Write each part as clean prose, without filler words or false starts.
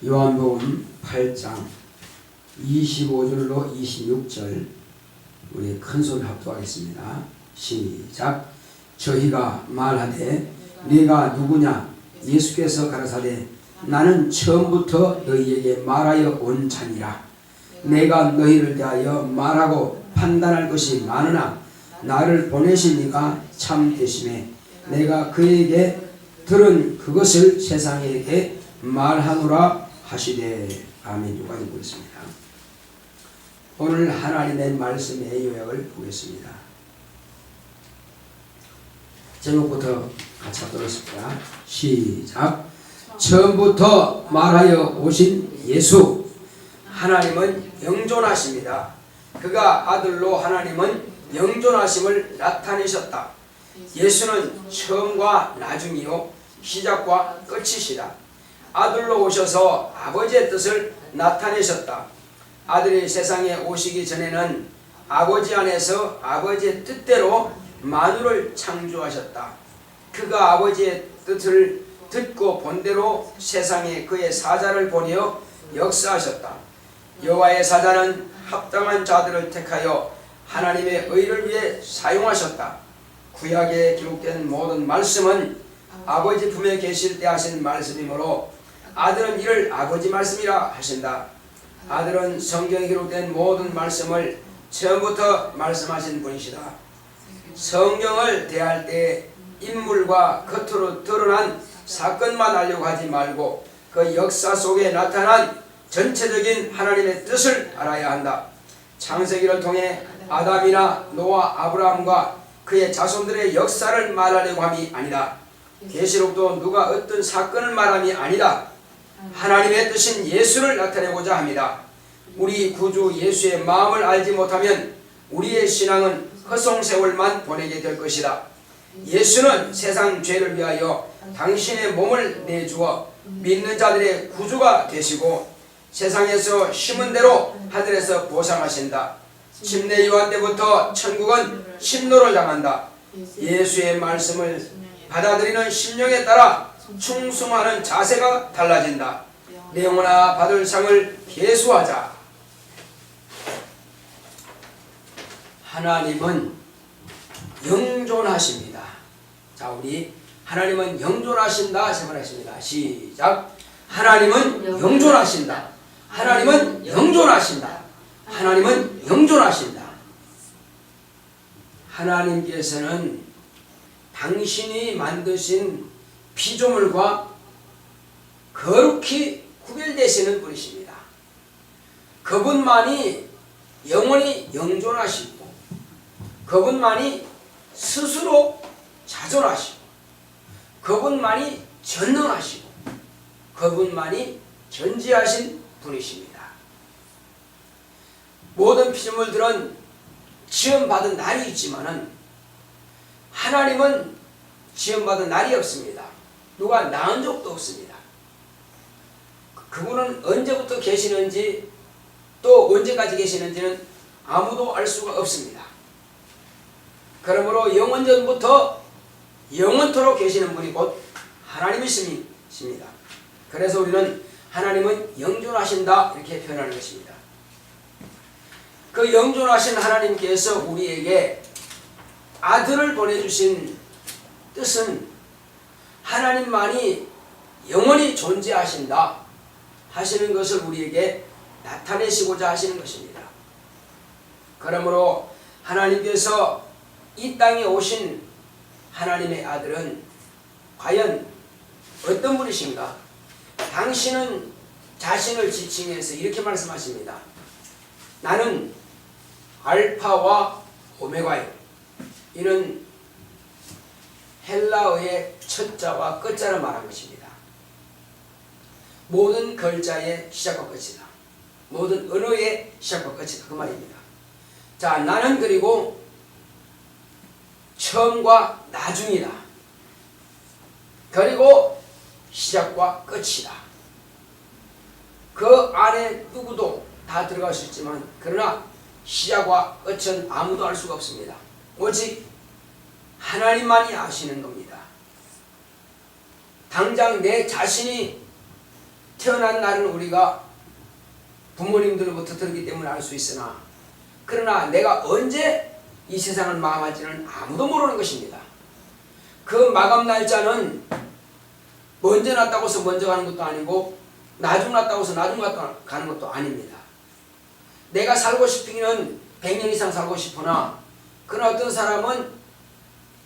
요한복음 8장 25절로 26절 우리 큰소리 합독하겠습니다. 시작. 저희가 말하되 네가 누구냐? 예수께서 가라사대 나는 처음부터 너희에게 말하여 온 자니라. 내가 너희를 대하여 말하고 판단할 것이 많으나 나를 보내신 이가 참 되심에 내가 그에게 들은 그것을 세상에게 말하노라 하시되. 아멘. 요까지 보겠습니다. 오늘 하나님의 말씀의 요약을 보겠습니다. 제목부터 같이 하도록 하겠습니다. 시작. 처음부터 말하여 오신 예수. 하나님은 영존하십니다. 그가 아들로 하나님은 영존하심을 나타내셨다. 예수는 처음과 나중이요 시작과 끝이시다. 아들로 오셔서 아버지의 뜻을 나타내셨다. 아들이 세상에 오시기 전에는 아버지 안에서 아버지의 뜻대로 만유를 창조하셨다. 그가 아버지의 뜻을 듣고 본대로 세상에 그의 사자를 보내어 역사하셨다. 여호와의 사자는 합당한 자들을 택하여 하나님의 의를 위해 사용하셨다. 구약에 기록된 모든 말씀은 아버지 품에 계실 때 하신 말씀이므로 아들은 이를 아버지 말씀이라 하신다. 아들은 성경에 기록된 모든 말씀을 처음부터 말씀하신 분이시다. 성경을 대할 때 인물과 겉으로 드러난 사건만 알려고 하지 말고 그 역사 속에 나타난 전체적인 하나님의 뜻을 알아야 한다. 창세기를 통해 아담이나 노아, 아브라함과 그의 자손들의 역사를 말하려고 함이 아니다. 계시록도 누가 어떤 사건을 말함이 아니다. 하나님의 뜻인 예수를 나타내고자 합니다. 우리 구주 예수의 마음을 알지 못하면 우리의 신앙은 허송세월만 보내게 될 것이다. 예수는 세상 죄를 위하여 당신의 몸을 내주어 믿는 자들의 구주가 되시고 세상에서 심은 대로 하늘에서 보상하신다. 침례 요한 때부터 천국은 심노를 당한다. 예수의 말씀을 받아들이는 심령에 따라 충성하는 자세가 달라진다. 내 영혼아 받을 상을 계수하자. 하나님은 영존하십니다. 자, 우리 하나님은 영존하신다 세번하십니다. 시작. 하나님은 영존하신다. 하나님은 영존하신다. 하나님은 영존하신다. 하나님께서는 당신이 만드신 피조물과 거룩히 구별되시는 분이십니다. 그분만이 영원히 영존하시고 그분만이 스스로 자존하시고 그분만이 전능하시고 그분만이 전지하신 분이십니다. 모든 피조물들은 지음받은 날이 있지만은 하나님은 지음받은 날이 없습니다. 누가 낳은 적도 없습니다. 그분은 언제부터 계시는지 또 언제까지 계시는지는 아무도 알 수가 없습니다. 그러므로 영원전부터 영원토록 계시는 분이 곧 하나님이십니다. 그래서 우리는 하나님은 영존하신다 이렇게 표현하는 것입니다. 그 영존하신 하나님께서 우리에게 아들을 보내주신 뜻은 하나님만이 영원히 존재하신다 하시는 것을 우리에게 나타내시고자 하시는 것입니다. 그러므로 하나님께서 이 땅에 오신 하나님의 아들은 과연 어떤 분이신가? 당신은 자신을 지칭해서 이렇게 말씀하십니다. 나는 알파와 오메가요. 이는 헬라어의 첫자와 끝자를 말한 것입니다. 모든 글자의 시작과 끝이다. 모든 언어의 시작과 끝이다. 그 말입니다. 자, 나는 그리고 처음과 나중이다. 그리고 시작과 끝이다. 그 안에 누구도 다 들어갈 수 있지만 그러나 시작과 끝은 아무도 알 수가 없습니다. 오직 하나님만이 아시는 겁니다. 당장 내 자신이 태어난 날은 우리가 부모님들로부터 들었기 때문에 알 수 있으나 그러나 내가 언제 이 세상을 마감할지는 아무도 모르는 것입니다. 그 마감 날짜는 먼저 났다고 해서 먼저 가는 것도 아니고 나중 났다고 해서 나중 가는 것도 아닙니다. 내가 살고 싶으면 100년 이상 살고 싶으나 그러나 어떤 사람은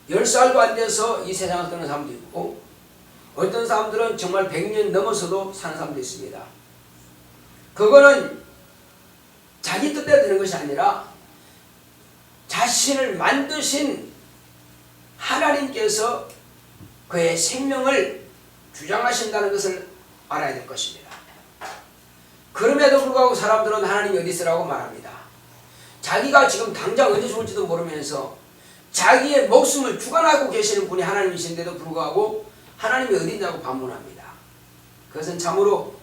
10살도 안 돼서 이 세상을 떠는 사람도 있고 어떤 사람들은 정말 100년 넘어서도 사는 사람도 있습니다. 그거는 자기 뜻대로 되는 것이 아니라 자신을 만드신 하나님께서 그의 생명을 주장하신다는 것을 알아야 될 것입니다. 그럼에도 불구하고 사람들은 하나님이 어디 있으라고 말합니다. 자기가 지금 당장 언제 죽을지도 모르면서 자기의 목숨을 주관하고 계시는 분이 하나님이신데도 불구하고 하나님이 어디 있냐고 반문합니다. 그것은 참으로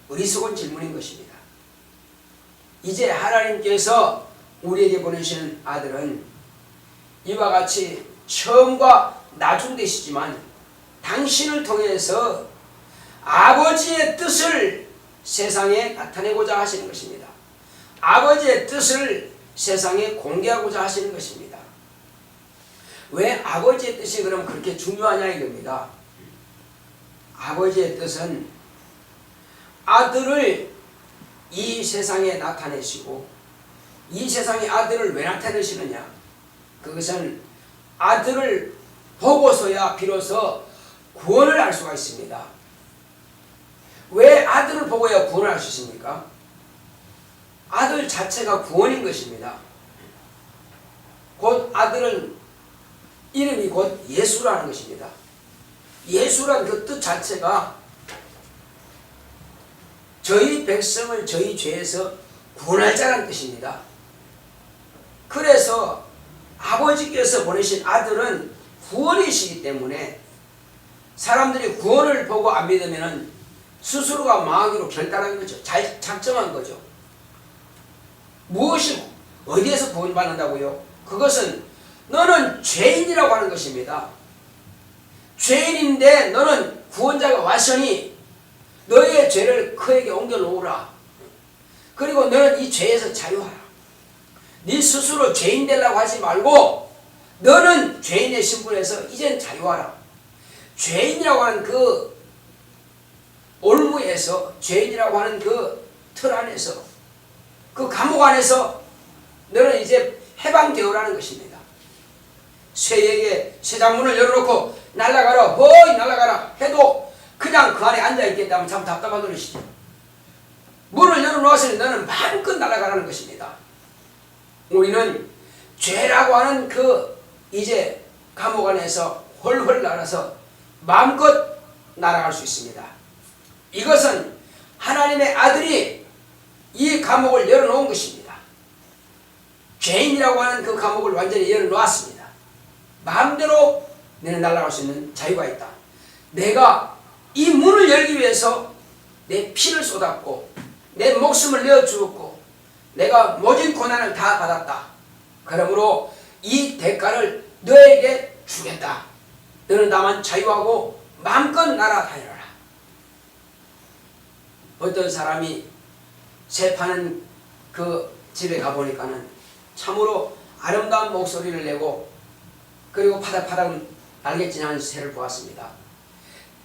어리석은 질문인 것입니다. 이제 하나님께서 우리에게 보내시는 아들은 이와 같이 처음과 나중 되시지만 당신을 통해서 아버지의 뜻을 세상에 나타내고자 하시는 것입니다. 아버지의 뜻을 세상에 공개하고자 하시는 것입니다. 왜 아버지의 뜻이 그럼 그렇게 중요하냐 이겁니다. 아버지의 뜻은 아들을 이 세상에 나타내시고 이 세상에 아들을 왜 나타내시느냐? 그것은 아들을 보고서야 비로소 구원을 알 수가 있습니다. 왜 아들을 보고야 구원을 알 수 있습니까? 아들 자체가 구원인 것입니다. 곧 아들은 이름이 곧 예수라는 것입니다. 예수란 그 뜻 자체가 저희 백성을 저희 죄에서 구원할 자라는 뜻입니다. 그래서 아버지께서 보내신 아들은 구원이시기 때문에 사람들이 구원을 보고 안 믿으면 스스로가 망하기로 결단한 거죠. 잘 작정한 거죠. 무엇이 어디에서 구원받는다고요? 그것은 너는 죄인이라고 하는 것입니다. 죄인인데 너는 구원자가 왔으니 너의 죄를 그에게 옮겨놓으라. 그리고 너는 이 죄에서 자유하라. 네 스스로 죄인 되려고 하지 말고 너는 죄인의 신분에서 이젠 자유하라. 죄인이라고 하는 그 올무에서 죄인이라고 하는 그 틀 안에서 그 감옥 안에서 너는 이제 해방되어라는 것입니다. 쇠에게 쇠장문을 열어놓고 날아가라 허이 날아가라 해도 그냥 그 안에 앉아있겠다면 참 답답한 노릇이죠. 문을 열어놓았으니 너는 마음껏 날아가라는 것입니다. 우리는 죄라고 하는 그 이제 감옥 안에서 홀홀 날아서 마음껏 날아갈 수 있습니다. 이것은 하나님의 아들이 이 감옥을 열어놓은 것입니다. 죄인이라고 하는 그 감옥을 완전히 열어놓았습니다. 마음대로 너는 날아갈 수 있는 자유가 있다. 내가 이 문을 열기 위해서 내 피를 쏟았고 내 목숨을 내어 주었고 내가 모진 고난을 다 받았다. 그러므로 이 대가를 너에게 주겠다. 너는 다만 자유하고 마음껏 날아다니라. 어떤 사람이 새 파는 그 집에 가보니까는 참으로 아름다운 목소리를 내고 그리고 파닥파닥 날개짓하는 새를 보았습니다.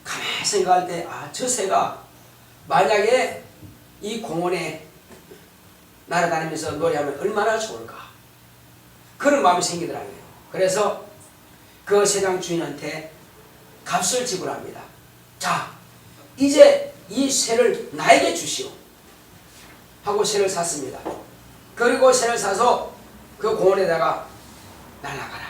가만히 생각할 때 저 새가 만약에 이 공원에 날아다니면서 노래하면 얼마나 좋을까 그런 마음이 생기더라고요. 그래서 그 새장 주인한테 값을 지불합니다. 자, 이제 이 새를 나에게 주시오 하고 새를 샀습니다. 그리고 새를 사서 그 공원에다가 날아가라.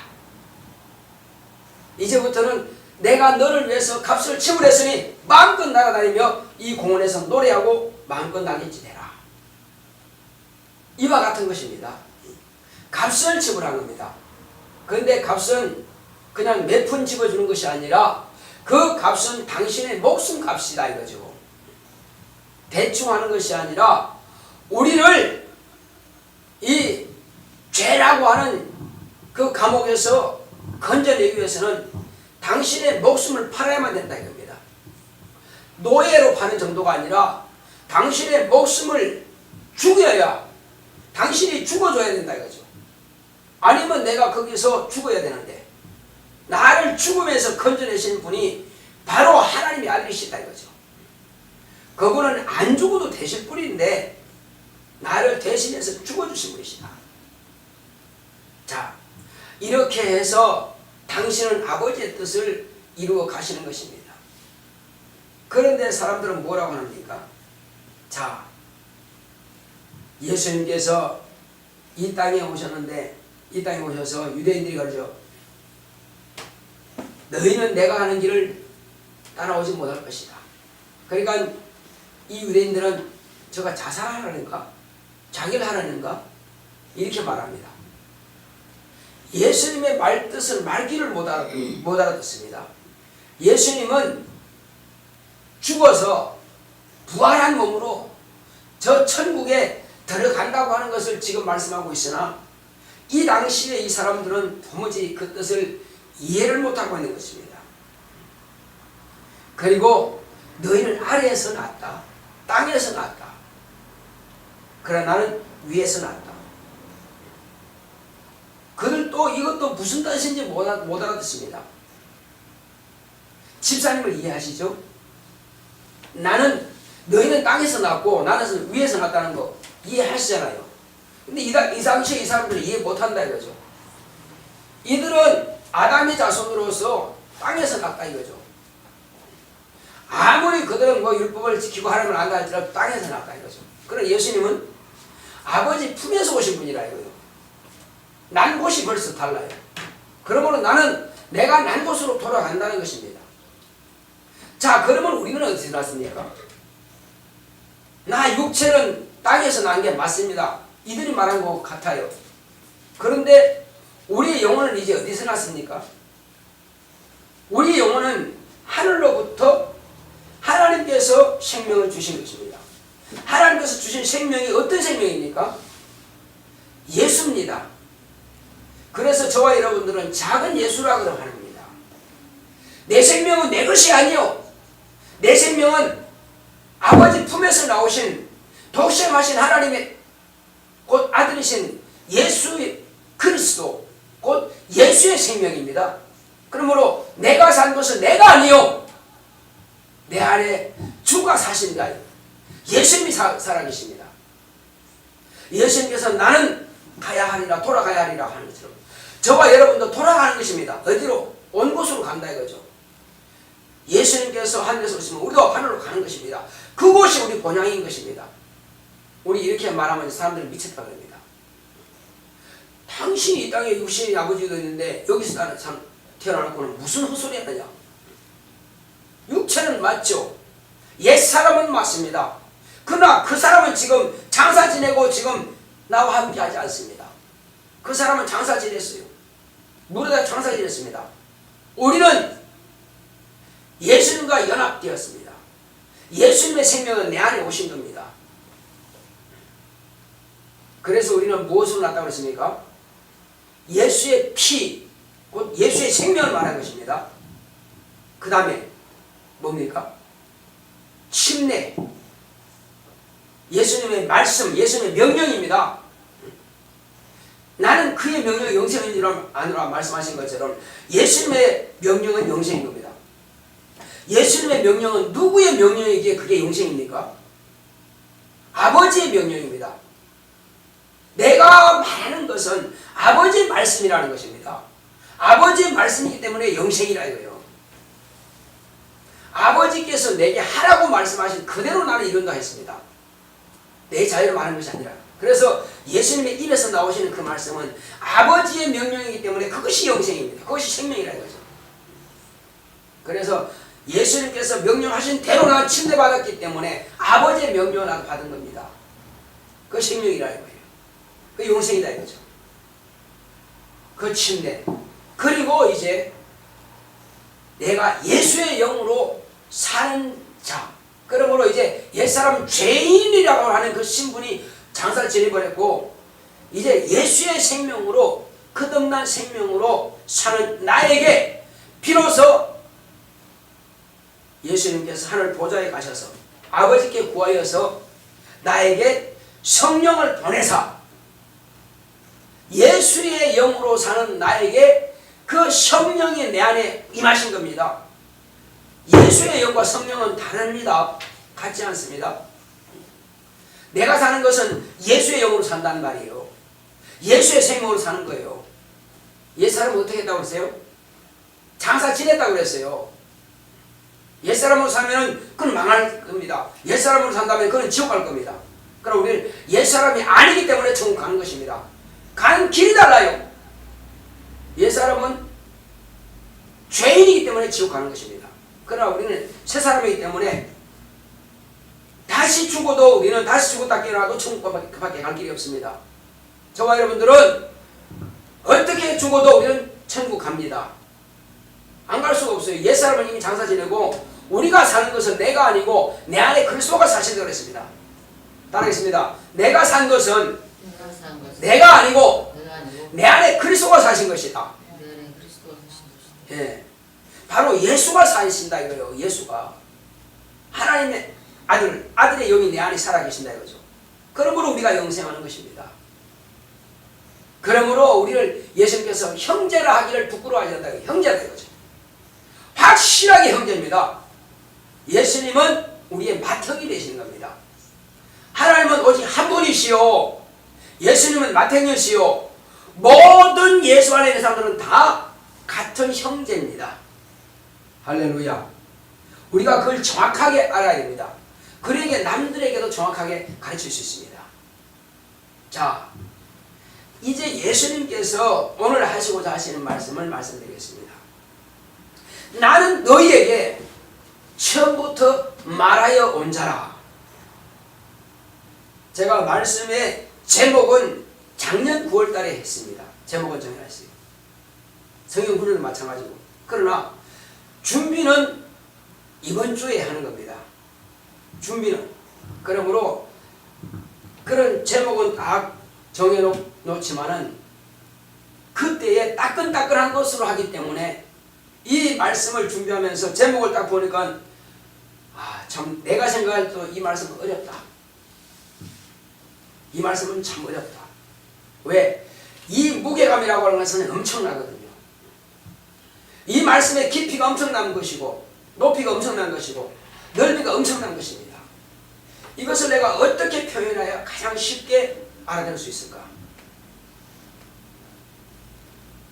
이제부터는 내가 너를 위해서 값을 지불했으니 마음껏 날아다니며 이 공원에서 노래하고 마음껏 날개짓해라. 이와 같은 것입니다. 값을 지불한 겁니다. 그런데 값은 그냥 몇 푼 집어주는 것이 아니라 그 값은 당신의 목숨 값이다 이거죠. 대충 하는 것이 아니라 우리를 이 죄라고 하는 그 감옥에서 건져내기 위해서는 당신의 목숨을 팔아야만 된다 이겁니다. 노예로 파는 정도가 아니라 당신의 목숨을 죽여야 당신이 죽어줘야 된다 이거죠. 아니면 내가 거기서 죽어야 되는데 나를 죽음에서 건져내신 분이 바로 하나님의 아들이시다 이거죠. 그분은 안 죽어도 되실 분인데 나를 대신해서 죽어주신 분이시다. 자, 이렇게 해서 당신은 아버지의 뜻을 이루어 가시는 것입니다. 그런데 사람들은 뭐라고 합니까? 자, 예수님께서 이 땅에 오셨는데 이 땅에 오셔서 유대인들이 그러죠. 너희는 내가 하는 길을 따라오지 못할 것이다. 그러니까 이 유대인들은 저가 자살하라는가? 자기를 하라는가? 이렇게 말합니다. 예수님의 말뜻을 말귀를 못 알아듣습니다. 예수님은 죽어서 부활한 몸으로 저 천국에 들어간다고 하는 것을 지금 말씀하고 있으나 이 당시에 이 사람들은 도무지 그 뜻을 이해를 못하고 있는 것입니다. 그리고 너희는 아래에서 났다. 땅에서 났다. 그러나 나는 위에서 났다. 그들 또 이것도 무슨 뜻인지 못 알아듣습니다. 집사님을 이해하시죠? 너희는 땅에서 났고 나는 위에서 났다는 거 이해하시잖아요. 근데 이 당시에 이 사람들은 이해 못한다 이거죠. 이들은 아담의 자손으로서 땅에서 났다 이거죠. 아무리 그들은 뭐 율법을 지키고 하나님을 안다 할지라도 땅에서 났다 이거죠. 그러나 예수님은 아버지 품에서 오신 분이라 이거예요. 난 곳이 벌써 달라요. 그러므로 내가 난 곳으로 돌아간다는 것입니다. 자, 그러면 우리는 어디서 났습니까? 나 육체는 땅에서 난 게 맞습니다. 이들이 말한 것 같아요. 그런데 우리의 영혼은 이제 어디서 났습니까? 우리의 영혼은 하늘로부터 하나님께서 생명을 주신 것입니다. 하나님께서 주신 생명이 어떤 생명입니까? 예수입니다. 그래서 저와 여러분들은 작은 예수라고 하는 겁니다. 내 생명은 내 것이 아니요. 내 생명은 아버지 품에서 나오신 독생하신 하나님의 곧 아들이신 예수 그리스도 곧 예수의 생명입니다. 그러므로 내가 산 것은 내가 아니요. 내 안에 주가 사신다. 예수님이 살아계십니다. 예수님께서 나는 가야 하리라 돌아가야 하리라 하는 것처럼 저와 여러분도 돌아가는 것입니다. 어디로? 온 곳으로 간다 이거죠. 예수님께서 하늘에서 오시면 우리도 하늘로 가는 것입니다. 그곳이 우리 본향인 것입니다. 우리 이렇게 말하면 사람들은 미쳤다 그럽니다. 당신이 이 땅에 육신의 아버지도 있는데 여기서 태어나놓고는 무슨 헛소리 하느냐. 육체는 맞죠. 옛사람은 맞습니다. 그러나 그 사람은 지금 장사 지내고 지금 나와 함께 하지 않습니다. 그 사람은 장사 지냈어요. 물에다 장사 지냈습니다. 우리는 예수님과 연합되었습니다. 예수님의 생명은 내 안에 오신 겁니다. 그래서 우리는 무엇으로 났다고 했습니까? 예수의 피, 곧 예수의 생명을 말한 것입니다. 그 다음에 뭡니까? 침례, 예수님의 말씀, 예수님의 명령입니다. 나는 그의 명령이 영생인 줄 아노라 말씀하신 것처럼 예수님의 명령은 영생인 겁니다. 예수님의 명령은 누구의 명령이기에 그게 영생입니까? 아버지의 명령입니다. 내가 말하는 것은 아버지의 말씀이라는 것입니다. 아버지의 말씀이기 때문에 영생이라 이거예요. 아버지께서 내게 하라고 말씀하신 그대로 나는 이룬다 했습니다. 내 자유를 말하는 것이 아니라. 그래서 예수님의 입에서 나오시는 그 말씀은 아버지의 명령이기 때문에 그것이 영생입니다. 그것이 생명이라 이거죠. 그래서 예수님께서 명령하신 대로 난 침례받았기 때문에 아버지의 명령을 나도 받은 겁니다. 그 생명이라 이거예요. 그 영생이다 이거죠. 그 침례. 그리고 이제 내가 예수의 영으로 사는 자. 그러므로 이제 옛사람 죄인이라고 하는 그 신분이 장사를 지내버렸고 이제 예수의 생명으로 거듭난 생명으로 사는 나에게 비로소 예수님께서 하늘 보좌에 가셔서 아버지께 구하여서 나에게 성령을 보내사 예수의 영으로 사는 나에게 그 성령이 내 안에 임하신 겁니다. 예수의 영과 성령은 다릅니다. 같지 않습니다. 내가 사는 것은 예수의 영으로 산다는 말이에요. 예수의 생명으로 사는 거예요. 옛사람은 어떻게 했다고 그랬어요? 장사 지냈다고 그랬어요. 옛사람으로 살면 그건 망할 겁니다. 옛사람으로 산다면 그건 지옥 갈 겁니다. 그럼 우리는 옛사람이 아니기 때문에 천국 가는 것입니다. 가는 길이 달라요. 옛사람은 죄인이기 때문에 지옥 가는 것입니다. 그러나 우리는 새 사람이기 때문에 다시 죽어도 우리는 다시 죽었다 깨어나도 천국밖에 갈 길이 없습니다. 저와 여러분들은 어떻게 죽어도 우리는 천국 갑니다. 안 갈 수가 없어요. 옛사람은 이미 장사 지내고 우리가 사는 것은 내가 아니고 내 안에 그리스도가 사신다고 했습니다. 따라하겠습니다. 내가 산 것은 내가 아니고 내 안에 그리스도가 사신 것이다. 예, 바로 예수가 사신다 이거예요. 예수가 하나님의 아들의 영이 내 안에 살아계신다 이거죠. 그러므로 우리가 영생하는 것입니다. 그러므로 우리를 예수님께서 형제라 하기를 부끄러워하지 않는다. 형제다 이거죠. 확실하게 형제입니다. 예수님은 우리의 맏형이 되시는 겁니다. 하나님은 오직 한 분이시요 예수님은 맏형이시요 모든 예수 안에 있는 사람들은 다 같은 형제입니다. 할렐루야. 우리가 그걸 정확하게 알아야 됩니다. 그러기에 남들에게도 정확하게 가르칠 수 있습니다. 자, 이제 예수님께서 오늘 하시고자 하시는 말씀을 말씀드리겠습니다. 나는 너희에게 처음부터 말하여 온 자라. 제가 말씀의 제목은 작년 9월달에 했습니다. 제목은 정해놨어요. 성경 구절도 마찬가지고. 그러나 준비는 이번 주에 하는 겁니다. 준비는. 그러므로 그런 제목은 다 정해놓지만은 그때에 따끈따끈한 것으로 하기 때문에 이 말씀을 준비하면서 제목을 딱 보니까 참 내가 생각할 때 이 말씀은 어렵다. 이 말씀은 참 어렵다. 왜? 이 무게감이라고 하는 것은 엄청나거든요. 이 말씀의 깊이가 엄청난 것이고 높이가 엄청난 것이고 넓이가 엄청난 것입니다. 이것을 내가 어떻게 표현해야 가장 쉽게 알아들을 수 있을까?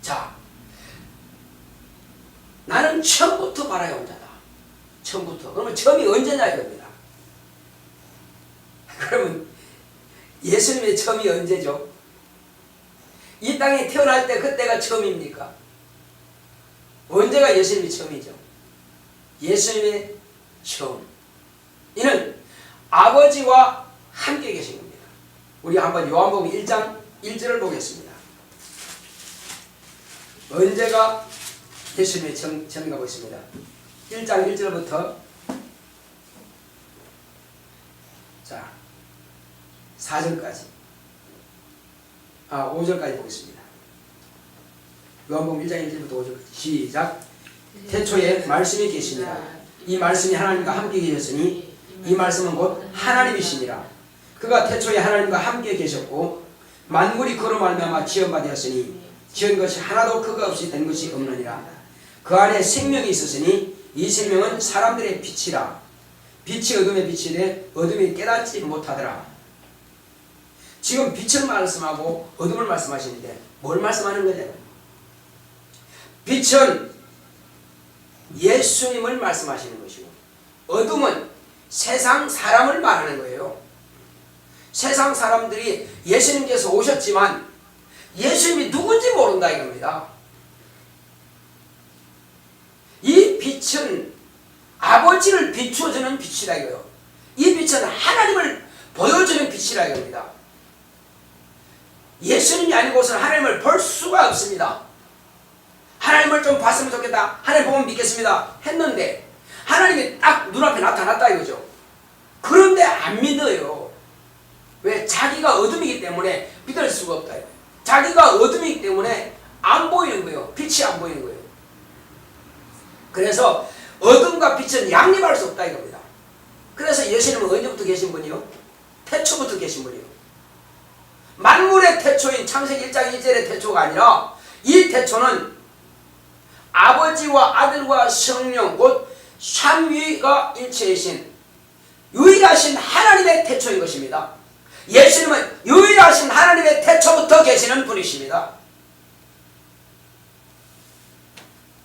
자, 나는 처음부터 말하여 온 자다. 처음부터. 그러면 처음이 언제냐 이겁니다. 그러면 예수님의 처음이 언제죠? 이 땅에 태어날 때 그때가 처음입니까? 언제가 예수님이 처음이죠? 예수님의 처음. 이는 아버지와 함께 계신 겁니다. 우리 한번 요한복음 1장 1절을 보겠습니다. 언제가 예수님의 처음인가 보겠습니다. 1장 1절부터 자 4절까지 5절까지 보겠습니다. 요한복음 1장 1절부터 5절까지 시작. 태초에 말씀이 계시니라. 이 말씀이 하나님과 함께 계셨으니 이 말씀은 곧 하나님이시니라. 그가 태초에 하나님과 함께 계셨고 만물이 그로 말미암아 지은 바 되었으니 지은 것이 하나도 그가 없이 된 것이 없느니라. 그 안에 생명이 있었으니 이 생명은 사람들의 빛이라. 빛이 어둠에 비치되 어둠이 깨닫지 못하더라. 지금 빛을 말씀하고 어둠을 말씀하시는데 뭘 말씀하는 거냐? 빛은 예수님을 말씀하시는 것이고 어둠은 세상 사람을 말하는 거예요. 세상 사람들이 예수님께서 오셨지만 예수님이 누군지 모른다 이겁니다. 이 빛은 아버지를 비추어주는 빛이라 이거예요. 이 빛은 하나님을 보여주는 빛이라 이겁니다. 예수님이 아니고서는 하나님을 볼 수가 없습니다. 하나님을 좀 봤으면 좋겠다. 하나님 보면 믿겠습니다. 했는데 하나님이 딱 눈앞에 나타났다 이거죠. 그런데 안 믿어요. 왜? 자기가 어둠이기 때문에 믿을 수가 없다. 자기가 어둠이기 때문에 안 보이는 거예요. 빛이 안 보이는 거예요. 그래서 어둠과 빛은 양립할 수 없다 이겁니다. 그래서 예수님은 언제부터 계신 분이요? 태초부터 계신 분이요. 만물의 태초인 창세기 1장 1절의 태초가 아니라 이 태초는 아버지와 아들과 성령 곧 삼위가 일체이신 유일하신 하나님의 태초인 것입니다. 예수님은 유일하신 하나님의 태초부터 계시는 분이십니다.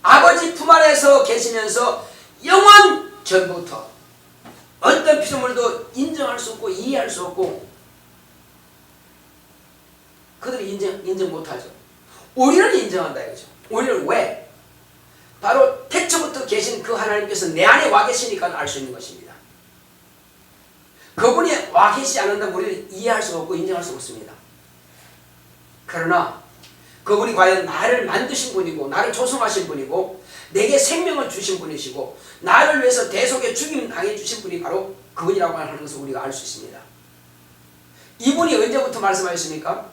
아버지 품 안에서 계시면서 영원 전부터 어떤 피조물도 인정할 수 없고 이해할 수 없고 그들이 인정 못하죠. 우리는 인정한다 이거죠. 우리는 왜? 바로 태초부터 계신 그 하나님께서 내 안에 와 계시니까 알 수 있는 것입니다. 그분이 와 계시지 않는다면 우리는 이해할 수 없고 인정할 수 없습니다. 그러나 그분이 과연 나를 만드신 분이고 나를 조성하신 분이고 내게 생명을 주신 분이시고 나를 위해서 대속의 죽임 당해주신 분이 바로 그분이라고 하는 것을 우리가 알 수 있습니다. 이분이 언제부터 말씀하셨습니까?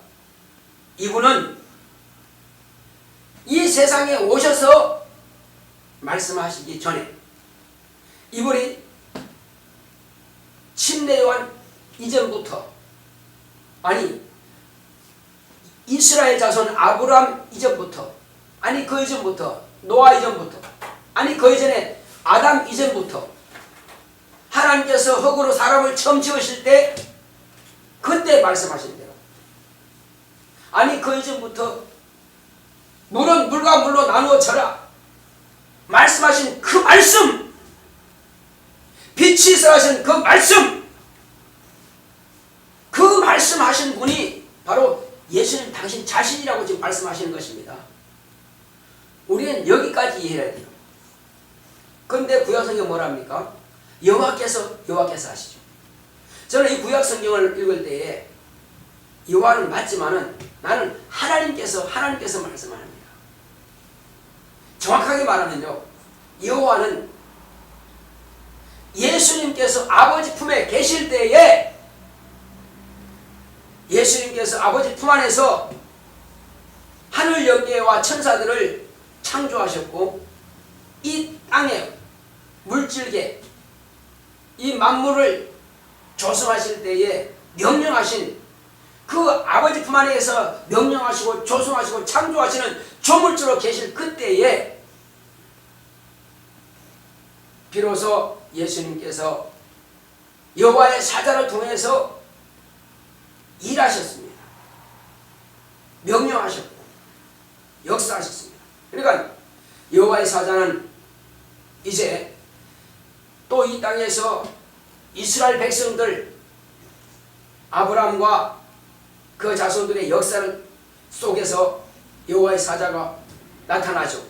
이분은 이 세상에 오셔서 말씀하시기 전에 이분이 침례요한 이전부터 아니 이스라엘 자손 아브라함 이전부터 아니 그 이전부터 노아 이전부터 아니 그 이전에 아담 이전부터 하나님께서 흙으로 사람을 처음 지으실 때 그때 말씀하신 대로 아니 그 이전부터 물은 물과 물로 나누어 져라 말씀하신 그 말씀 빛이 있으라 하신 그 말씀 그 말씀하신 분이 바로 예수님 당신 자신이라고 지금 말씀하시는 것입니다. 우리는 여기까지 이해해야 돼요. 그런데 구약성경 뭐랍니까? 여호와께서 하시죠. 저는 이 구약성경을 읽을 때에 여호와는 맞지만은 나는 하나님께서 말씀합니다. 정확하게 말하면요. 여호와는 예수님께서 아버지 품에 계실 때에 예수님께서 아버지 품 안에서 하늘 영계와 천사들을 창조하셨고 이 땅에 물질계 이 만물을 조성하실 때에 명령하신 그 아버지 품 안에서 명령하시고 조성하시고 창조하시는 조물주로 계실 그때에 비로소 예수님께서 여호와의 사자를 통해서 일하셨습니다. 명령하셨고 역사하셨습니다. 그러니까 여호와의 사자는 이제 또 이 땅에서 이스라엘 백성들 아브라함과 그 자손들의 역사를 속에서 여호와의 사자가 나타나죠.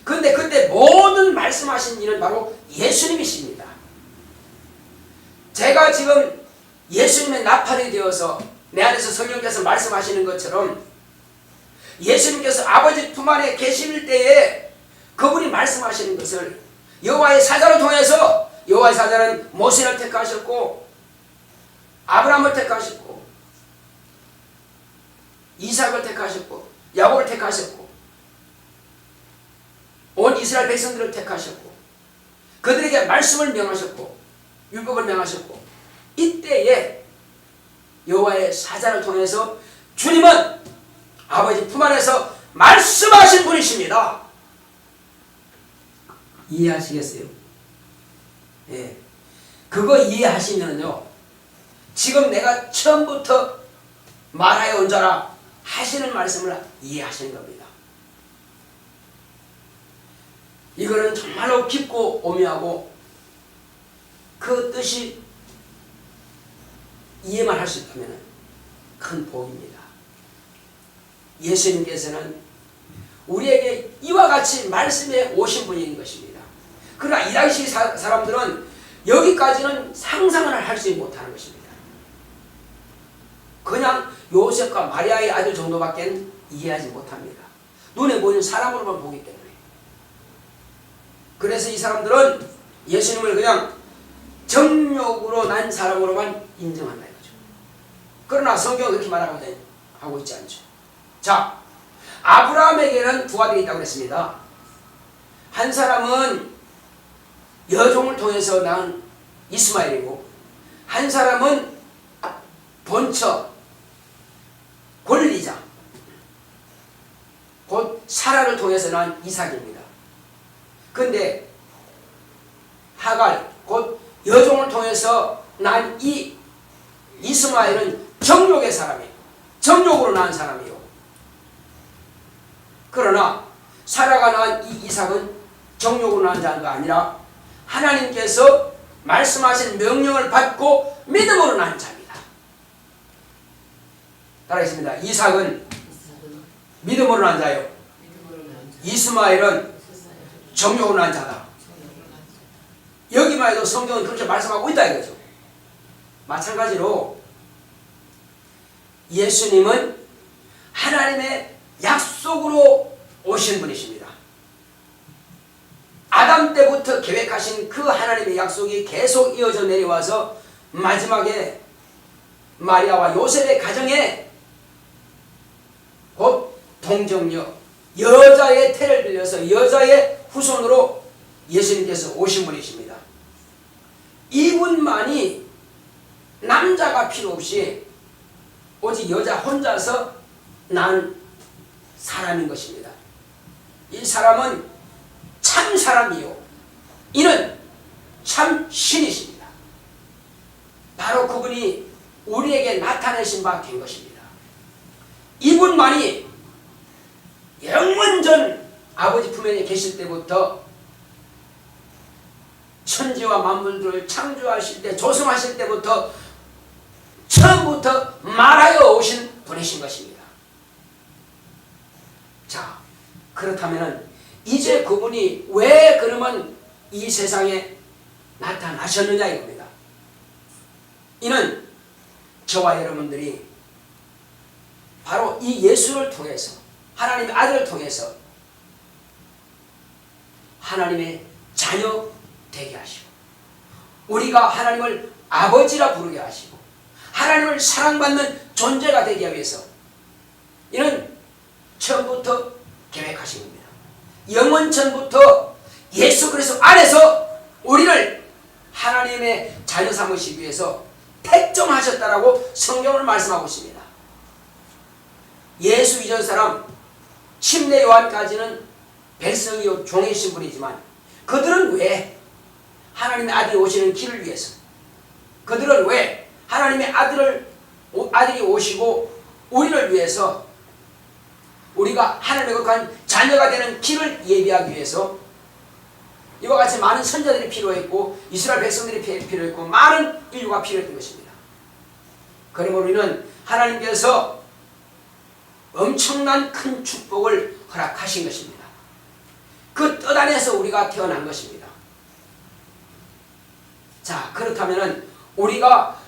그런데 그때 모든 말씀하신 이는 바로 예수님이십니다. 제가 지금 예수님의 나팔이 되어서 내 안에서 성령께서 말씀하시는 것처럼 예수님께서 아버지 품 안에 계실 때에 그분이 말씀하시는 것을 여호와의 사자를 통해서 여호와의 사자는 모세를 택하셨고 아브라함을 택하셨고 이삭을 택하셨고 야곱을 택하셨고 온 이스라엘 백성들을 택하셨고 그들에게 말씀을 명하셨고 율법을 명하셨고 이때에 여호와의 사자를 통해서 주님은 아버지 품 안에서 말씀하신 분이십니다. 이해하시겠어요? 예. 그거 이해하시면요 지금 내가 처음부터 말하여 온 자라 하시는 말씀을 이해하시는 겁니다. 이거는 정말로 깊고 오묘하고 그 뜻이 이해만 할 수 있다면 큰 복입니다. 예수님께서는 우리에게 이와 같이 말씀에 오신 분인 것입니다. 그러나 이 당시 사람들은 여기까지는 상상을 하지 못하는 것입니다. 그냥 요셉과 마리아의 아들 정도밖에 이해하지 못합니다. 눈에 보이는 사람으로만 보기 때문에. 그래서 이 사람들은 예수님을 그냥 정욕으로 난 사람으로만 인정한다 이거죠. 그러나 성경은 그렇게 말하고 있지 않죠. 자, 아브라함에게는 두 아들이 있다고 그랬습니다. 한 사람은 여종을 통해서 낳은 이스마엘이고, 한 사람은 본처 권리자 곧 사라를 통해서 낳은 이삭입니다. 그런데 하갈 곧 여종을 통해서 낳은 이 이스마엘은 정욕의 사람이에요. 정욕으로 낳은 사람이에요. 그러나 사라가 낳은 이 이삭은 정욕으로 낳은 자가 아니라 하나님께서 말씀하신 명령을 받고 믿음으로 낳은 자입니다. 따라하겠습니다. 이삭은 믿음으로 낳은 자요. 이스마엘은 정욕으로 낳은 자다. 여기만 해도 성경은 그렇게 말씀하고 있다 이거죠. 마찬가지로 예수님은 하나님의 약속으로 오신 분이십니다. 아담 때부터 계획하신 그 하나님의 약속이 계속 이어져 내려와서 마지막에 마리아와 요셉의 가정에 곧 동정녀 여자의 태를 빌려서 여자의 후손으로 예수님께서 오신 분이십니다. 이분만이 남자가 필요 없이 오직 여자 혼자서 난 사람인 것입니다. 이 사람은 참 사람이요, 이는 참 신이십니다. 바로 그분이 우리에게 나타내신 바 된 것입니다. 이분만이 영원전 아버지 품에 계실 때부터 천지와 만물들을 창조하실 때, 조성하실 때부터 처음부터 말하여 오신 분이신 것입니다. 자, 그렇다면 이제 그분이 왜 그러면 이 세상에 나타나셨느냐 이겁니다. 이는 저와 여러분들이 바로 이 예수를 통해서, 하나님의 아들을 통해서 하나님의 자녀 되게 하시고, 우리가 하나님을 아버지라 부르게 하시고, 하나님을 사랑받는 존재가 되기 위해서 이는 처음부터 계획하신 겁니다. 영원전부터 예수 그리스도 안에서 우리를 하나님의 자녀 삼으시기 위해서 택정하셨다라고 성경을 말씀하고 있습니다. 예수 이전 사람 침례 요한까지는 백성이요 종이신 분이지만 그들은 왜 하나님의 아들이 오시는 길을 위해서, 그들은 왜 하나님의 아들이 오시고 우리를 위해서, 우리가 하나님의 거룩한 자녀가 되는 길을 예비하기 위해서 이와 같이 많은 선자들이 필요했고 이스라엘 백성들이 필요했고 많은 인류가 필요했던 것입니다. 그러므로 우리는 하나님께서 엄청난 큰 축복을 허락하신 것입니다. 그 뜻 안에서 우리가 태어난 것입니다. 자, 그렇다면 우리가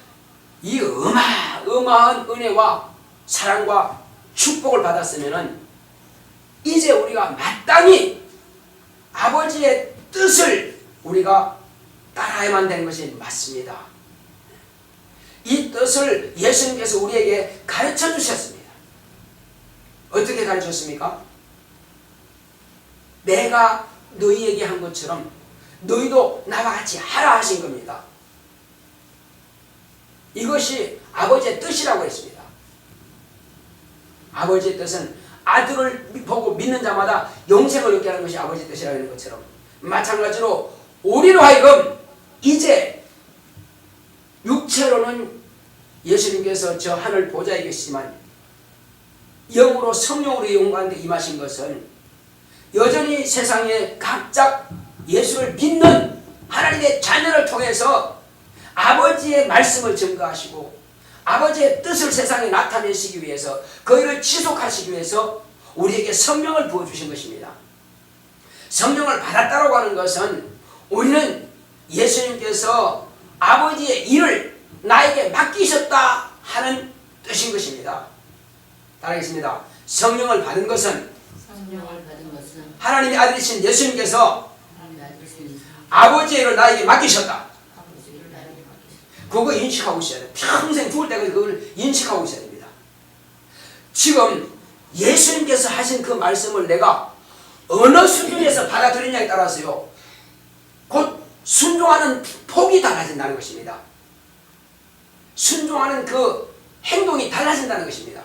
이 어마어마한 은혜와 사랑과 축복을 받았으면 이제 우리가 마땅히 아버지의 뜻을 우리가 따라야만 되는 것이 맞습니다. 이 뜻을 예수님께서 우리에게 가르쳐 주셨습니다. 어떻게 가르쳤습니까? 내가 너희에게 한 것처럼 너희도 나와 같이 하라 하신 겁니다. 이것이 아버지의 뜻이라고 했습니다. 아버지의 뜻은 아들을 보고 믿는 자마다 영생을 얻게 하는 것이 아버지의 뜻이라고 하는 것처럼, 마찬가지로 우리로 하여금 이제 육체로는 예수님께서 저 하늘 보좌에 계시지만 영으로 성령으로 영광한테 임하신 것은 여전히 세상에 각자 예수를 믿는 하나님의 자녀를 통해서 아버지의 말씀을 증거하시고 아버지의 뜻을 세상에 나타내시기 위해서, 그 일을 지속하시기 위해서 우리에게 성령을 부어주신 것입니다. 성령을 받았다고 하는 것은 우리는 예수님께서 아버지의 일을 나에게 맡기셨다 하는 뜻인 것입니다. 따라하겠습니다. 성령을 받은 것은 하나님의 아들이신 예수님께서 아버지의 일을 나에게 맡기셨다. 그거 인식하고 있어야 돼요. 평생 죽을 때까지 그걸 인식하고 있어야 됩니다. 지금 예수님께서 하신 그 말씀을 내가 어느 수준에서 받아들이냐에 따라서요, 곧 순종하는 폭이 달라진다는 것입니다. 순종하는 그 행동이 달라진다는 것입니다.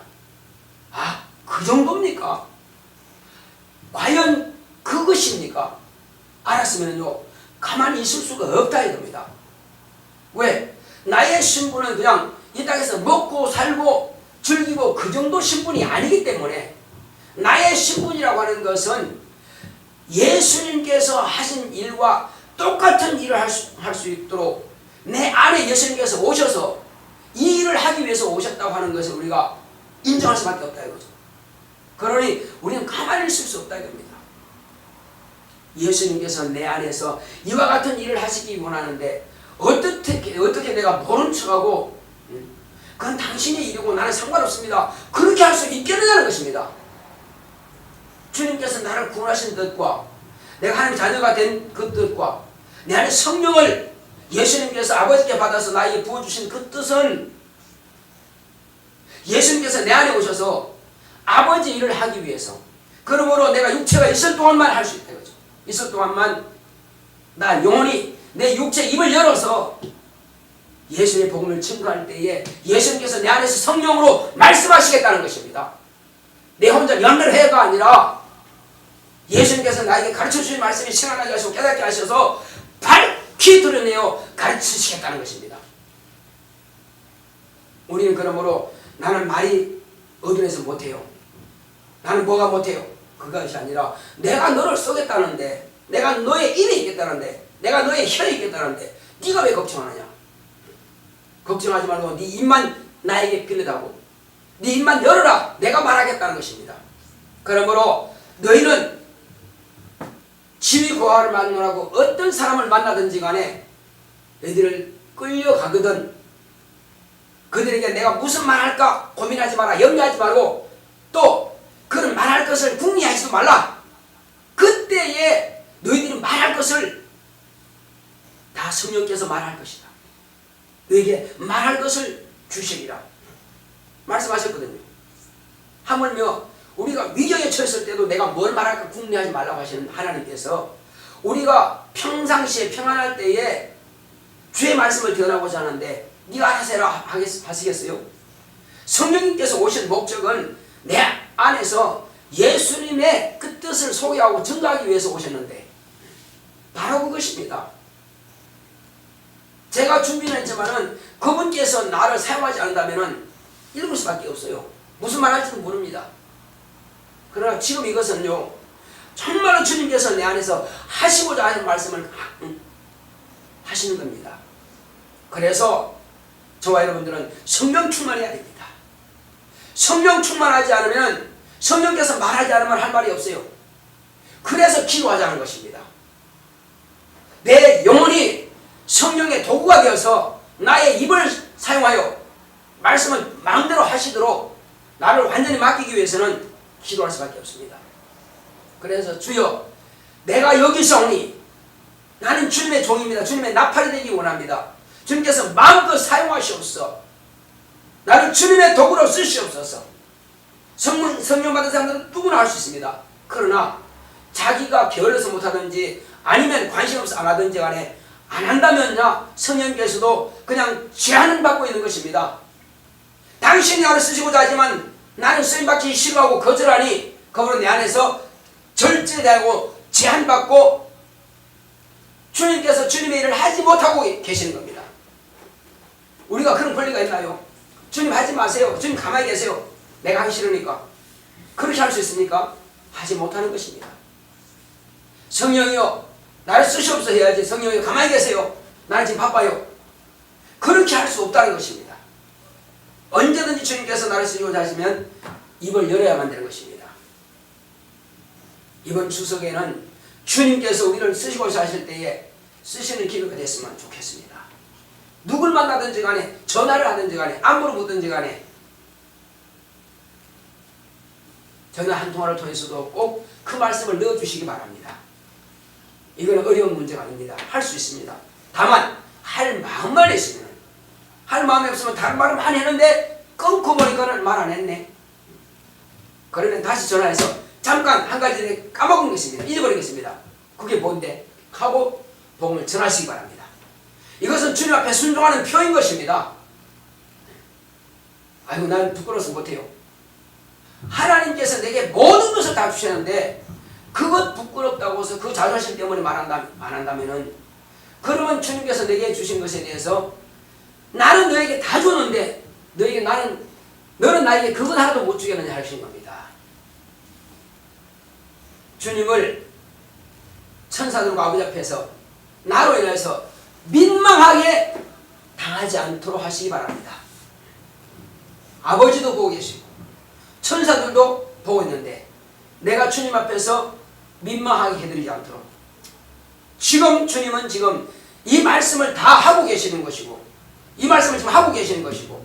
아, 그 정도입니까? 과연 그것입니까? 알았으면요, 가만히 있을 수가 없다 이겁니다. 왜? 나의 신분은 그냥 이 땅에서 먹고 살고 즐기고 그 정도 신분이 아니기 때문에, 나의 신분이라고 하는 것은 예수님께서 하신 일과 똑같은 일을 할 수 있도록 내 안에 예수님께서 오셔서 이 일을 하기 위해서 오셨다고 하는 것을 우리가 인정할 수밖에 없다 이거죠. 그러니 우리는 가만히 있을 수 없다 이겁니다. 예수님께서 내 안에서 이와 같은 일을 하시기 원하는데 어떻게 내가 모른 척하고 그건 당신의 일이고 나는 상관없습니다, 그렇게 할 수 있겠느냐는 것입니다. 주님께서 나를 구원하신 뜻과 내가 하나님 자녀가 된 그 뜻과 내 안에 성령을 예수님께서 아버지께 받아서 나에게 부어주신 그 뜻은, 예수님께서 내 안에 오셔서 아버지 일을 하기 위해서, 그러므로 내가 육체가 있을 동안만 할 수 있다 이거죠. 있을 동안만 나 영혼이 내 육체 입을 열어서 예수의 복음을 증거할 때에 예수님께서 내 안에서 성령으로 말씀하시겠다는 것입니다. 내 혼자 연결해가 아니라 예수님께서 나에게 가르쳐주신 말씀이 생각나게 하시고 깨닫게 하셔서 밝히 드러내어 가르치시겠다는 것입니다. 우리는 그러므로 나는 말이 어둠에서 못해요, 나는 뭐가 못해요, 그것이 아니라 내가 너를 쏘겠다는데, 내가 너의 입에 있겠다는데, 내가 너의 혀에 있겠다는데 네가 왜 걱정하느냐? 걱정하지 말고 네 입만 나에게 빌려다고, 네 입만 열어라, 내가 말하겠다는 것입니다. 그러므로 너희는 지위 고하를 만나고 어떤 사람을 만나든지 간에 너희들을 끌려가거든 그들에게 내가 무슨 말할까 고민하지 마라, 염려하지 말고 또 그는 말할 것을 궁리하지도 말라. 그때에 너희들이 말할 것을 다 성령께서 말할 것이다, 너에게 말할 것을 주시리라 말씀하셨거든요. 하물며 우리가 위기에 처했을 때도 내가 뭘 말할까 궁리하지 말라고 하시는 하나님께서 우리가 평상시에 평안할 때에 주의 말씀을 전하고자 하는데 네가 알아서 해라 하시겠어요? 성령님께서 오신 목적은 내 안에서 예수님의 그 뜻을 소개하고 증거하기 위해서 오셨는데 바로 그것입니다. 제가 준비는 했지만은 그분께서 나를 사용하지 않는다면은 읽을 수밖에 없어요. 무슨 말 할지는 모릅니다. 그러나 지금 이것은요, 정말로 주님께서 내 안에서 하시고자 하는 말씀을 하시는 겁니다. 그래서 저와 여러분들은 성령 충만해야 됩니다. 성령 충만하지 않으면, 성령께서 말하지 않으면 할 말이 없어요. 그래서 기도하자는 것입니다. 내 영혼이 성령의 도구가 되어서 나의 입을 사용하여 말씀을 마음대로 하시도록 나를 완전히 맡기기 위해서는 기도할 수밖에 없습니다. 그래서 주여, 내가 여기 있사오니 나는 주님의 종입니다. 주님의 나팔이 되기 원합니다. 주님께서 마음껏 사용하시옵소서. 나를 주님의 도구로 쓰시옵소서. 성령 받은 사람들은 누구나 할 수 있습니다. 그러나 자기가 게을러서 못하든지 아니면 관심 없어 안 하든지 간에 안 한다면야 성령께서도 그냥 제한을 받고 있는 것입니다. 당신이 나를 쓰시고자 하지만 나는 쓰임받기 싫어하고 거절하니 그러므로 내 안에서 절제되고 제한받고 주님께서 주님의 일을 하지 못하고 계시는 겁니다. 우리가 그런 권리가 있나요? 주님 하지 마세요, 주님 가만히 계세요, 내가 하기 싫으니까. 그렇게 할 수 있습니까? 하지 못하는 것입니다. 성령이여 나를 쓰시옵소서 해야지, 성령이여 가만히 계세요, 나는 지금 바빠요, 그렇게 할 수 없다는 것입니다. 언제든지 주님께서 나를 쓰시고자 하시면 입을 열어야만 되는 것입니다. 이번 추석에는 주님께서 우리를 쓰시고자 하실 때에 쓰시는 기회가 됐으면 좋겠습니다. 누굴 만나든지 간에, 전화를 하든지 간에, 안부를 묻든지 간에 전화 한 통화를 통해서도 꼭 그 말씀을 넣어주시기 바랍니다. 이거는 어려운 문제가 아닙니다. 할 수 있습니다. 다만 할 마음만 있으면, 할 마음이 없으면 다른 말을 많이 했는데 끊고 보니까는 말 안 했네. 그러면 다시 전화해서 잠깐 한 가지 까먹은 게 있습니다. 잊어버린 게 있습니다. 그게 뭔데? 하고 복음을 전하시기 바랍니다. 이것은 주님 앞에 순종하는 표인 것입니다. 아이고 나는 부끄러워서 못해요. 하나님께서 내게 모든 것을 다 주셨는데 그것 부끄럽다고 해서 그 자존심 때문에 말한다면은, 그러면 주님께서 내게 주신 것에 대해서 나는 너에게 다 줬는데 너는 나에게 그것 하나도 못 주겠느냐 하시는 겁니다. 주님을 천사들과 아버지 앞에서 나로 인해서 민망하게 당하지 않도록 하시기 바랍니다. 아버지도 보고 계시고 천사들도 보고 있는데 내가 주님 앞에서 민망하게 해드리지 않도록, 지금 주님은 지금 이 말씀을 다 하고 계시는 것이고, 이 말씀을 지금 하고 계시는 것이고,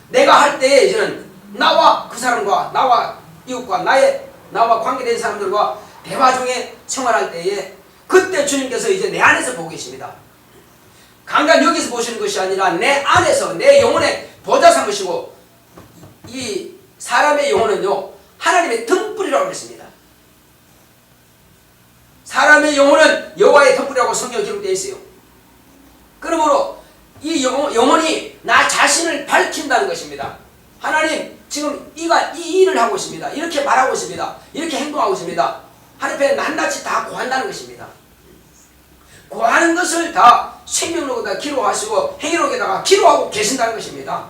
내가 할 때에 이제는 나와 그 사람과 나와 이웃과 나와 관계된 사람들과 대화 중에 생활할 때에 그때 주님께서 이제 내 안에서 보고 계십니다. 강단 여기서 보시는 것이 아니라 내 안에서 내 영혼에 보좌 삼으시고, 이 사람의 영혼은요 하나님의 등불이라고 했습니다. 사람의 영혼은 여호와의 등불이라고 성경에 기록되어 있어요. 그러므로 이 영혼이 나 자신을 밝힌다는 것입니다. 하나님 지금 이 일을 하고 있습니다. 이렇게 말하고 있습니다. 이렇게 행동하고 있습니다. 하나님 앞에 낱낱이 다 고한다는 것입니다. 고하는 것을 다 생명록에다 기록하시고 행위록에다가 기록하고 계신다는 것입니다.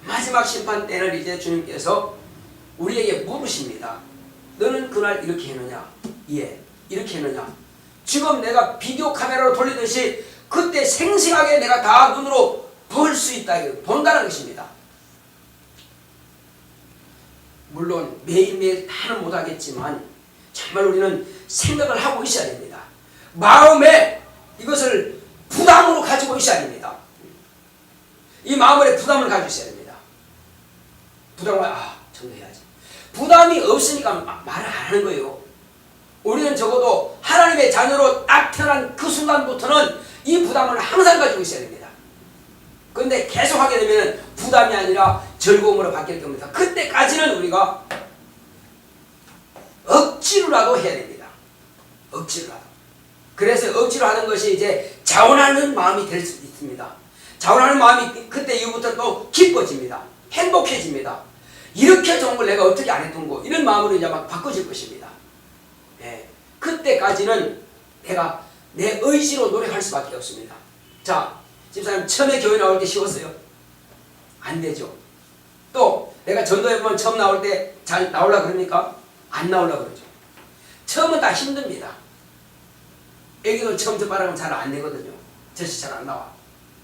마지막 심판 때는 이제 주님께서 우리에게 물으십니다. 너는 그날 이렇게 했느냐? 예, 이렇게 했느냐? 지금 내가 비디오 카메라로 돌리듯이 그때 생생하게 내가 다 눈으로 볼 수 있다, 본다는 것입니다. 물론 매일매일 다는 못하겠지만 정말 우리는 생각을 하고 있어야 됩니다. 마음에 이것을 부담으로 가지고 있어야 됩니다. 이 마음에 부담을 가지고 있어야 됩니다. 부담을 전도해야지. 부담이 없으니까 말을 안 하는 거예요. 우리는 적어도 하나님의 자녀로 딱 태어난 그 순간부터는 이 부담을 항상 가지고 있어야 됩니다. 그런데 계속 하게 되면 부담이 아니라 즐거움으로 바뀔 겁니다. 그때까지는 우리가 억지로라도 해야 됩니다. 억지로라도. 그래서 억지로 하는 것이 이제 자원하는 마음이 될 수 있습니다. 자원하는 마음이 그때 이후부터 또 기뻐집니다. 행복해집니다. 이렇게 좋은 걸 내가 어떻게 안 했던 거, 이런 마음으로 이제 막 바꿔질 것입니다. 예, 그때까지는 내가 내 의지로 노력할 수밖에 없습니다. 자, 집사님 처음에 교회 나올 때 쉬웠어요? 안 되죠. 또 내가 전도회 보면 처음 나올 때 잘 나오려고 그럽니까? 안 나오려고 그러죠. 처음은 다 힘듭니다. 애기들 처음 접하라면 잘 안 되거든요. 젖이 잘 안 나와.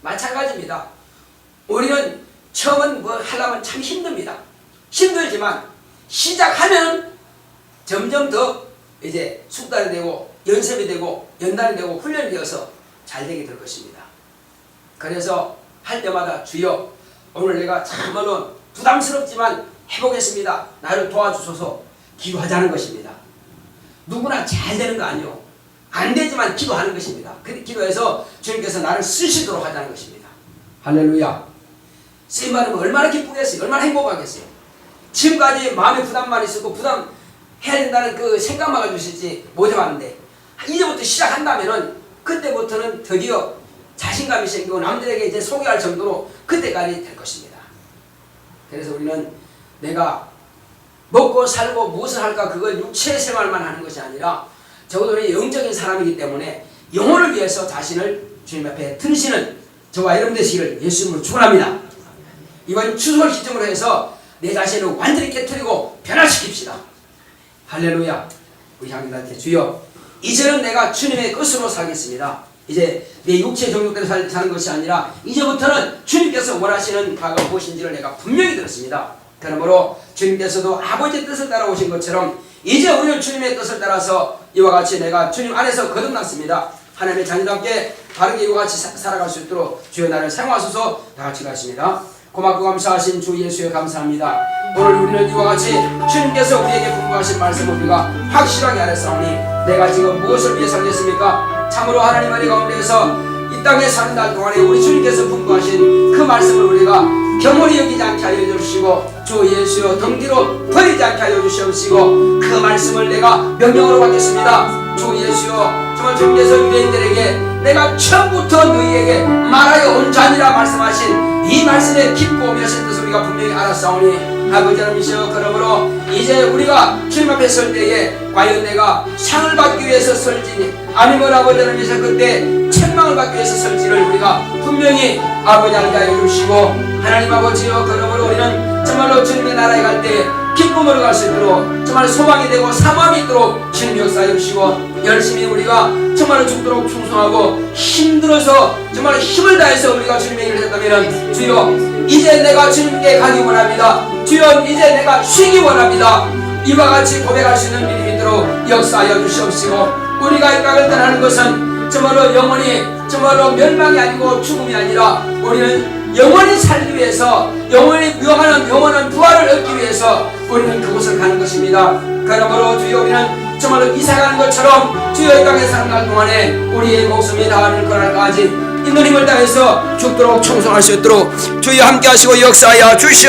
마찬가지입니다. 우리는 처음은 뭐 하려면 참 힘듭니다. 힘들지만 시작하면 점점 더 이제 숙달이 되고 연습이 되고 연단이 되고 훈련이 되어서 잘 되게 될 것입니다. 그래서 할 때마다 주여 오늘 내가 참말로 부담스럽지만 해보겠습니다. 나를 도와주소서 기도하자는 것입니다. 누구나 잘 되는 거 아니요. 안 되지만 기도하는 것입니다. 그 기도해서 주님께서 나를 쓰시도록 하자는 것입니다. 할렐루야. 쓰임 받으면 얼마나 기쁘겠어요. 얼마나 행복하겠어요. 지금까지 마음에 부담만 있었고 부담해야 된다는 그 생각만 가지고 있었지 못 해봤는데 이제부터 시작한다면은 그때부터는 드디어 자신감이 생기고 남들에게 이제 소개할 정도로 그때까지 될 것입니다. 그래서 우리는 내가 먹고 살고 무엇을 할까 그걸 육체 생활만 하는 것이 아니라 적어도 우리 영적인 사람이기 때문에 영혼을 위해서 자신을 주님 앞에 드리시는 저와 여러분 되시기를 예수님으로 축원합니다. 이번 추석을 기점으로 해서 내 자신을 완전히 깨트리고 변화시킵시다. 할렐루야. 우리 향기한테 주여 이제는 내가 주님의 것으로 살겠습니다. 이제 내 육체 정욕대로 사는 것이 아니라 이제부터는 주님께서 원하시는 바가 무엇인지를 내가 분명히 들었습니다. 그러므로 주님께서도 아버지의 뜻을 따라 오신 것처럼 이제 우리는 주님의 뜻을 따라서 이와 같이 내가 주님 안에서 거듭났습니다. 하나님의 자녀답게 바르게 이와 같이 살아갈 수 있도록 주여 나를 사용하소서. 다 같이 가십니다. 고맙고 감사하신 주 예수에 감사합니다. 오늘 우리는 이와 같이 주님께서 우리에게 분부하신 말씀을 우리가 확실하게 알았사오니 내가 지금 무엇을 위해 살겠습니까? 참으로 하나님 은혜 가운데서 이 땅에 사는 날 동안에 우리 주님께서 분부하신 그 말씀을 우리가 겸허히 여기지 않게 하여 주시고 주 예수여 등 뒤로 버리지 않게 하여 주시옵시고 그 말씀을 내가 명령으로 받겠습니다. 주 예수여, 정말 주님께서 유대인들에게 내가 처음부터 너희에게 말하여 온 자니라 말씀하신 이 말씀에 깊고 오묘하신 뜻을 우리가 분명히 알았사오니 아버지 하나님이시여, 그러므로 이제 우리가 주님 앞에 설 때에 과연 내가 상을 받기 위해서 설지니 아니면 아버지 하나님이시여 그때 책망을 받기 위해서 설지를 우리가 분명히 아버지 하나님 알려주시고, 하나님 아버지여, 그러므로 우리는 정말로 주님의 나라에 갈 때 기쁨으로 갈 수 있도록 정말 소망이 되고 사모함이 있도록 주님 역사해 주시고, 열심히 우리가 정말로 죽도록 충성하고 힘들어서 정말 힘을 다해서 우리가 주님의 일을 했다면 주여 이제 내가 주님께 가기 원합니다. 주여 이제 내가 쉬기 원합니다. 이와 같이 고백할 수 있는 믿음이 있도록 역사하여 주시옵시고, 우리가 이 땅을 떠나는 것은 정말로 영원히 정말로 멸망이 아니고 죽음이 아니라 우리는 영원히 살기 위해서 영원히 유효하는 영원한 부활을 얻기 위해서 우리는 그곳을 가는 것입니다. 그러므로 주여 우리는 정말로 이사가는 것처럼 주여 이 땅에 사는 동안에 우리의 목숨이 다하는 그날까지 있는 힘을 다해서 죽도록 충성할 수 있도록 주여 함께 하시고 역사하여 주시옵소서.